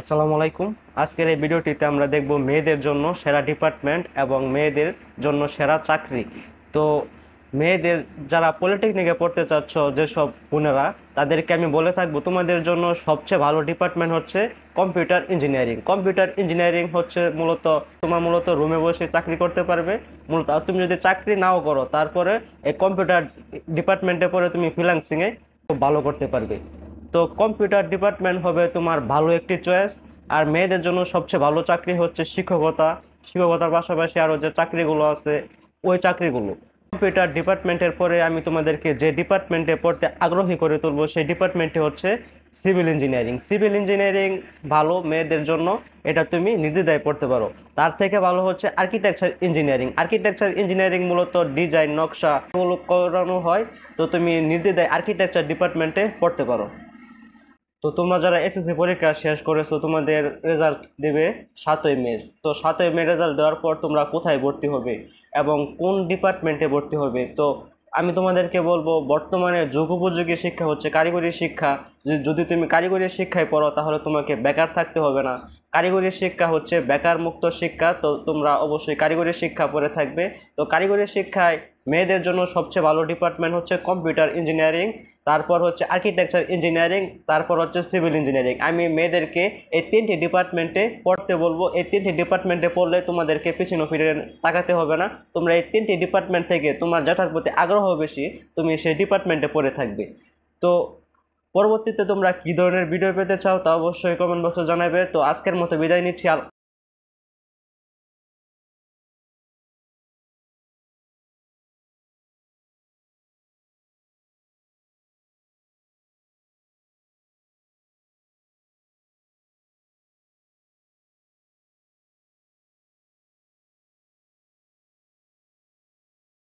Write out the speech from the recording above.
আসসালামু আলাইকুম। আজকের এই ভিডিওটিতে আমরা দেখব মেয়েদের জন্য সেরা ডিপার্টমেন্ট এবং মেয়েদের জন্য সেরা চাকরি। তো মেয়েদের যারা পলিটেকনিকে পড়তে চাচ্ছ যেসব বোনেরা, তাদেরকে আমি বলে থাকবো তোমাদের জন্য সবচেয়ে ভালো ডিপার্টমেন্ট হচ্ছে কম্পিউটার ইঞ্জিনিয়ারিং। কম্পিউটার ইঞ্জিনিয়ারিং হচ্ছে মূলত রুমে বসে চাকরি করতে পারবে। মূলত আর তুমি যদি চাকরি নাও করো, তারপরে এই কম্পিউটার ডিপার্টমেন্টে পরে তুমি ফ্রিল্যান্সিংয়ে খুব ভালো করতে পারবে। তো কম্পিউটার ডিপার্টমেন্ট হবে তোমার ভালো একটি চয়েস। আর মেয়েদের জন্য সবচেয়ে ভালো চাকরি হচ্ছে শিক্ষকতা। শিক্ষকতার পাশাপাশি আরও যে চাকরিগুলো আছে, ওই চাকরিগুলো। কম্পিউটার ডিপার্টমেন্টের পরে আমি তোমাদেরকে যে ডিপার্টমেন্টে পড়তে আগ্রহী করে তুলবো, সেই ডিপার্টমেন্টে হচ্ছে সিভিল ইঞ্জিনিয়ারিং। সিভিল ইঞ্জিনিয়ারিং ভালো মেয়েদের জন্য, এটা তুমি নির্দ্বিধায় পড়তে পারো। তার থেকে ভালো হচ্ছে আর্কিটেকচার ইঞ্জিনিয়ারিং। আর্কিটেকচার ইঞ্জিনিয়ারিং মূলত ডিজাইন, নকশা এগুলো করানো হয়। তো তুমি নির্দ্বিধায় আর্কিটেকচার ডিপার্টমেন্টে পড়তে পারো। তো তোমরা যারা এসএসসি পরীক্ষা শেষ করেছো, তোমাদের রেজাল্ট দেবে 7ই মে। তো 7ই মে রেজাল্ট দেওয়ার পর তোমরা কোথায় ভর্তি হবে এবং কোন ডিপার্টমেন্টে ভর্তি হবে, তো আমি তোমাদেরকে বলবো বর্তমানে যুগোপযোগী শিক্ষা হচ্ছে কারিগরি শিক্ষা। যদি তুমি কারিগরি শিক্ষায় পড়ো, তাহলে তোমাকে বেকার থাকতে হবে না। কারিগরি শিক্ষা হচ্ছে বেকার মুক্ত শিক্ষা। তো তোমরা অবশ্যই কারিগরি শিক্ষা পড়ে থাকবে। তো কারিগরি শিক্ষায় মেয়েদের জন্য সবচেয়ে ভালো ডিপার্টমেন্ট হচ্ছে কম্পিউটার ইঞ্জিনিয়ারিং, তারপর হচ্ছে আর্কিটেকচার ইঞ্জিনিয়ারিং, তারপর হচ্ছে সিভিল ইঞ্জিনিয়ারিং। আমি মেয়েদেরকে এই 3টি ডিপার্টমেন্টে পড়তে বলবো। এই 3টি ডিপার্টমেন্টে পড়লে তোমাদেরকে পিছনে ফিরে তাকাতে হবে না। তোমরা এই 3টি ডিপার্টমেন্ট থেকে তোমার যেটার প্রতি আগ্রহ বেশি, তুমি সেই ডিপার্টমেন্টে পড়ে থাকবে। তো পরবর্তীতে তোমরা কী ধরনের ভিডিও পেতে চাও তা অবশ্যই কমেন্ট বক্সে জানাবে। তো আজকের মতো বিদায় নিচ্ছি।